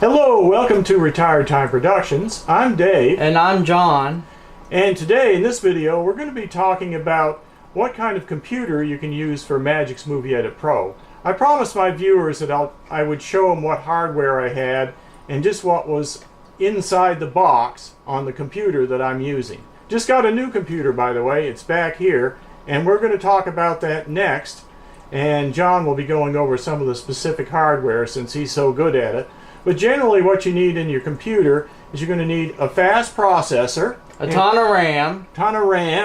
Hello, welcome to Retired Time Productions. I'm Dave. And I'm John. And today in this video we're going to be talking about what kind of computer you can use for Magix Movie Edit Pro. I promised my viewers that I would show them what hardware I had and just what was inside the box on the computer that I'm using. Just got a new computer, by the way. It's back here, and we're going to talk about that next. And John will be going over some of the specific hardware since he's so good at it. But generally what you need in your computer is you're going to need a fast processor. A ton of RAM.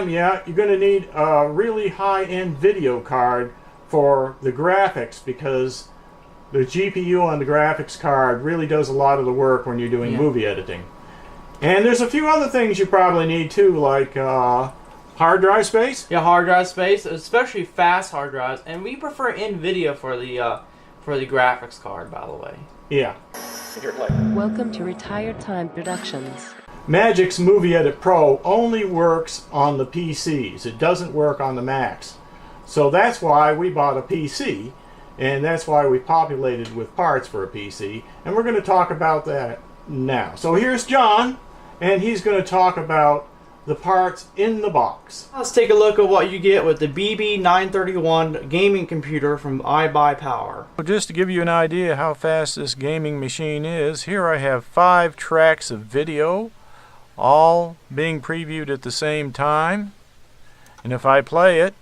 Yeah. You're going to need a really high-end video card for the graphics because the GPU on the graphics card really does a lot of the work when you're doing movie editing. And there's a few other things you probably need too, like hard drive space. Yeah, hard drive space, especially fast hard drives. And we prefer NVIDIA for the graphics card, by the way. Yeah. Welcome to Retired Time Productions. Magix Movie Edit Pro only works on the PCs. It doesn't work on the Macs. So that's why we bought a PC, and that's why we populated with parts for a PC. And we're going to talk about that now. So here's John, and he's going to talk about the parts in the box. Let's take a look at what you get with the BB931 gaming computer from iBuyPower. Just to give you an idea how fast this gaming machine is, here I have 5 tracks of video, all being previewed at the same time. And if I play it,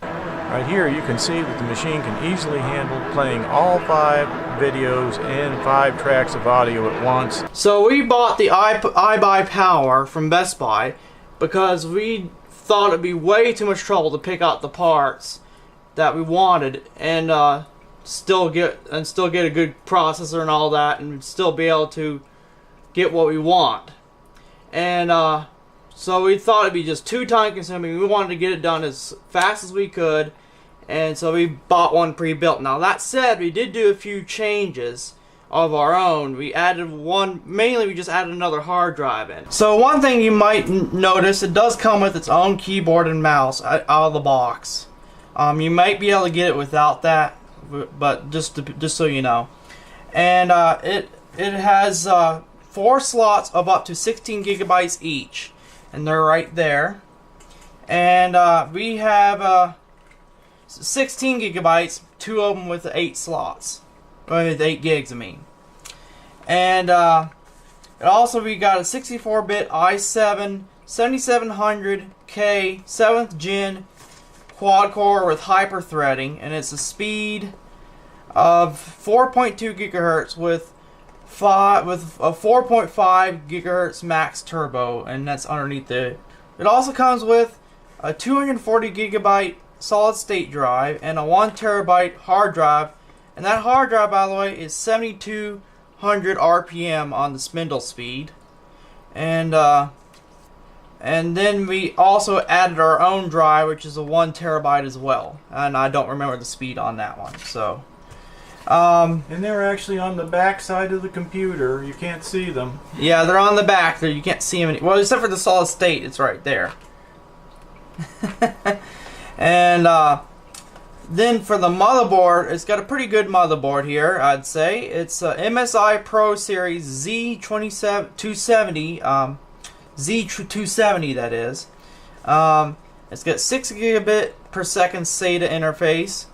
right here you can see that the machine can easily handle playing all 5 videos and 5 tracks of audio at once. So we bought the iBuyPower from Best Buy because we thought it'd be way too much trouble to pick out the parts that we wanted and still get a good processor and all that, and still be able to get what we want. And so we thought it'd be just too time consuming. We wanted to get it done as fast as we could, and so we bought one pre-built. Now that said, we did do a few changes of our own. We added mainly we just added another hard drive in. So one thing you might notice, it does come with its own keyboard and mouse out of the box. You might be able to get it without that, but just so you know. And it has 4 slots of up to 16 gigabytes each, and they're right there. And we have 16 gigabytes, 2 of them with 8 slots. With 8 gigs, I mean. And also we got a 64-bit i7 7700K 7th gen quad core with hyper threading, and it's a speed of 4.2 gigahertz with a 4.5 gigahertz max turbo, and that's underneath it. It also comes with a 240 gigabyte solid state drive and a 1 terabyte hard drive. And that hard drive, by the way, is 7200 RPM on the spindle speed. And then we also added our own drive, which is a 1 terabyte as well. And I don't remember the speed on that one. So, and they're actually on the back side of the computer. You can't see them. Yeah, they're on the back there. You can't see them. Well, except for the solid state, it's right there. And then for the motherboard, it's got a pretty good motherboard here, I'd say. It's a MSI Pro Series Z270, Z270 that is. It's got 6 gigabit per second SATA interface,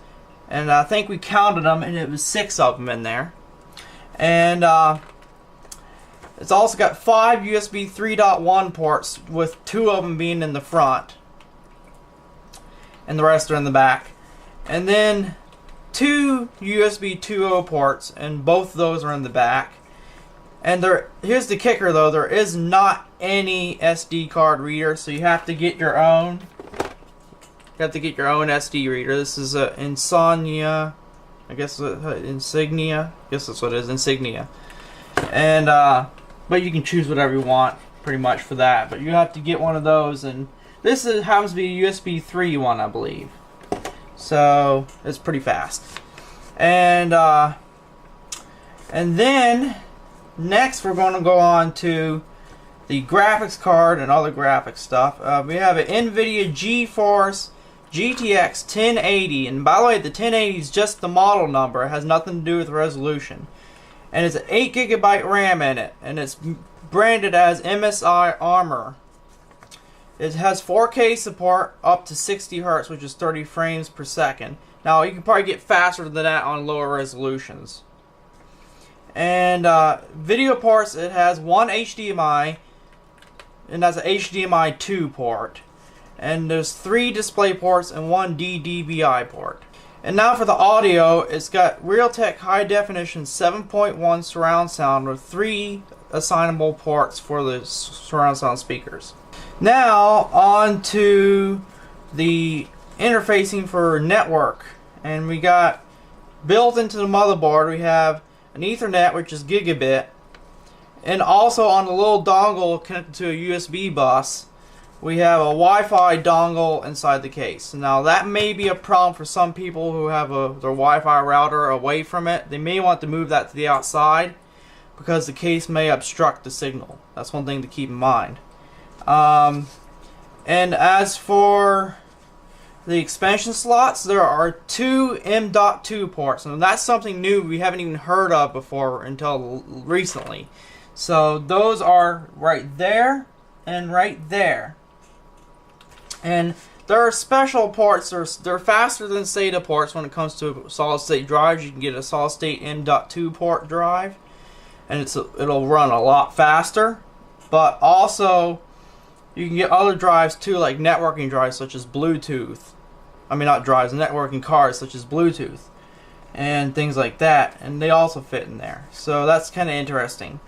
and I think we counted them, and it was 6 of them in there. And it's also got 5 USB 3.1 ports, with 2 of them being in the front, and the rest are in the back. And then 2 USB 2.0 ports, and both of those are in the back. And here's the kicker though, there is not any SD card reader, so you have to get your own. You have to get your own SD reader. This is a Insignia, Insignia. I guess that's what it is, Insignia. And but you can choose whatever you want, pretty much for that. But you have to get one of those, and this happens to be a USB 3 one, I believe. So it's pretty fast. And then next we're going to go on to the graphics card and other graphics stuff. We have an NVIDIA GeForce GTX 1080, and by the way, the 1080 is just the model number. It has nothing to do with resolution. and it's an 8 GB RAM in it, and it's branded as MSI Armor. It has 4K support up to 60 Hz, which is 30 frames per second. Now you can probably get faster than that on lower resolutions. And video ports, it has one HDMI, and that's an HDMI 2 port. And there's 3 display ports and 1 DVI port. And now for the audio, it's got Realtek High Definition 7.1 surround sound with 3 assignable ports for the surround sound speakers. Now on to the interfacing for network. And we got built into the motherboard, we have an Ethernet, which is gigabit, and also on the little dongle connected to a USB bus, we have a Wi-Fi dongle inside the case. Now that may be a problem for some people who have their Wi-Fi router away from it. They may want to move that to the outside because the case may obstruct the signal. That's one thing to keep in mind. And as for the expansion slots, there are 2 M.2 ports, and that's something new we haven't even heard of before until recently. So those are right there and right there. And there are special ports. They're faster than SATA ports when it comes to solid state drives. You can get a solid state M.2 port drive, and it'll run a lot faster. But also, you can get other drives too, like networking drives such as Bluetooth. I mean, not drives, networking cards such as Bluetooth and things like that. And they also fit in there. So that's kind of interesting.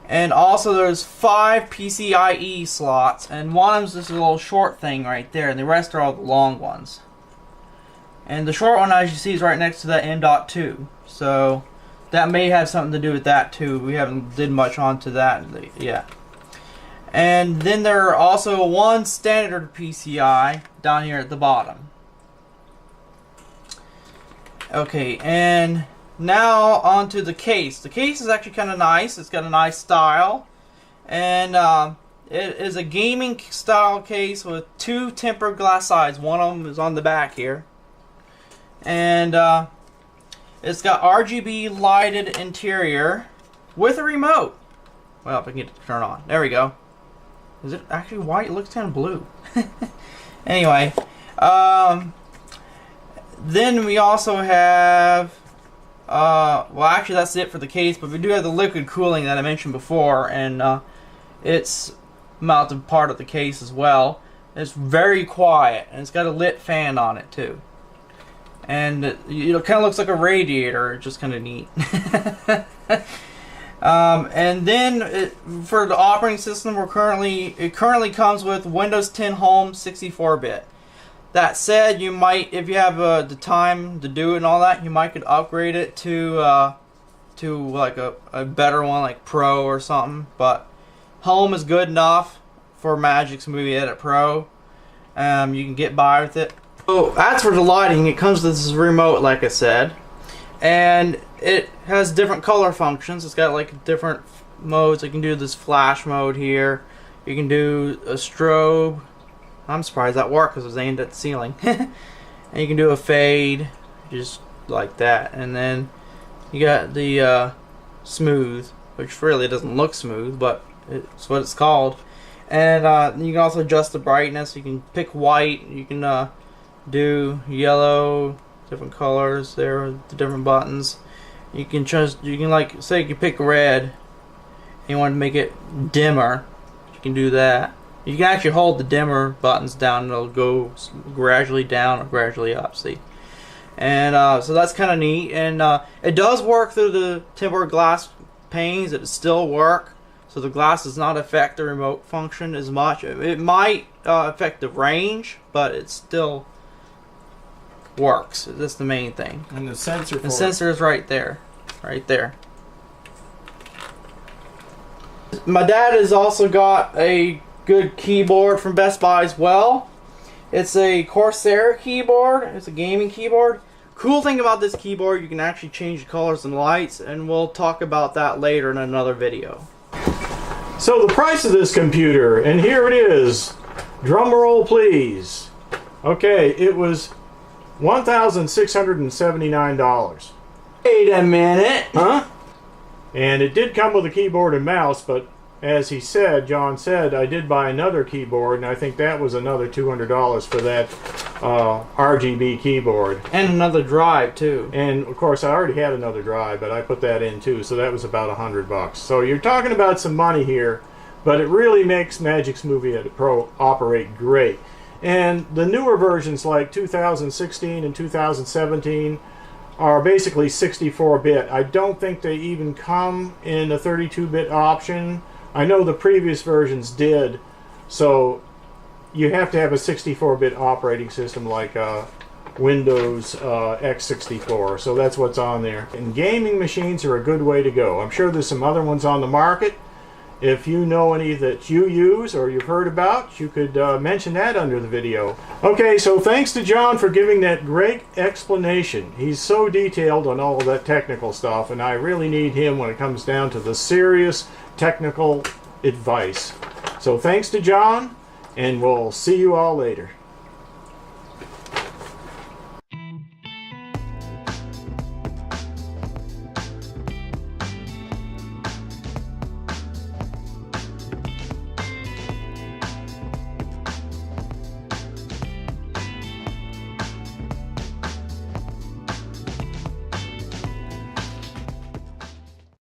And also there's 5 PCIe slots, and one of them is this little short thing right there, and the rest are all the long ones. And the short one, as you see, is right next to that M.2. So that may have something to do with that too. We haven't did much onto that yet. And then there are also 1 standard PCI down here at the bottom. Okay, and now onto the case. The case is actually kind of nice. It's got a nice style, and it is a gaming style case with 2 tempered glass sides. One of them is on the back here, and it's got RGB lighted interior with a remote. Well, if I can get it to turn on, there we go. Is it actually white? It looks kind of blue. Anyway, then we also have. Well, actually, that's it for the case, but we do have the liquid cooling that I mentioned before, and it's mounted part of the case as well. It's very quiet, and it's got a lit fan on it too. And it kind of looks like a radiator. It's just kind of neat. And then for the operating system, it currently comes with Windows 10 Home 64-bit. That said, you might, if you have the time to do it and all that, you might could upgrade it to like a better one, like Pro or something. But Home is good enough for Magix Movie Edit Pro. You can get by with it. So as for the lighting, it comes with this remote, like I said, and it has different color functions. It's got like different modes. You can do this flash mode here. You can do a strobe. I'm surprised that worked because it was aimed at the ceiling. And you can do a fade, just like that. And then you got the smooth, which really doesn't look smooth, but it's what it's called. And you can also adjust the brightness. You can pick white. You can do yellow, different colors there with the different buttons. You can like, say you can pick red and you want to make it dimmer. You can do that. You can actually hold the dimmer buttons down and it'll go gradually down or gradually up, see? And so that's kind of neat. And it does work through the tempered glass panes. It still work. So the glass does not affect the remote function as much. It might affect the range, but it still works. That's the main thing. And the sensor for the sensor is right there. Right there. My dad has also got a good keyboard from Best Buy as well. It's a Corsair keyboard. It's a gaming keyboard. Cool thing about this keyboard, you can actually change the colors and lights, and we'll talk about that later in another video. So the price of this computer, and here it is. Drum roll, please. Okay, it was $1,679. Wait a minute. Huh? And it did come with a keyboard and mouse, but as he said, John said, I did buy another keyboard, and I think that was another $200 for that RGB keyboard. And another drive, too. And, of course, I already had another drive, but I put that in, too, so that was about $100. So you're talking about some money here, but it really makes Magix Movie Edit Pro operate great. And the newer versions, like 2016 and 2017, are basically 64-bit. I don't think they even come in a 32-bit option. I know the previous versions did, so you have to have a 64-bit operating system like Windows x64, so that's what's on there. And gaming machines are a good way to go. I'm sure there's some other ones on the market. If you know any that you use or you've heard about, you could mention that under the video. Okay, so thanks to John for giving that great explanation. He's so detailed on all of that technical stuff, and I really need him when it comes down to the serious technical advice. So thanks to John, and we'll see you all later.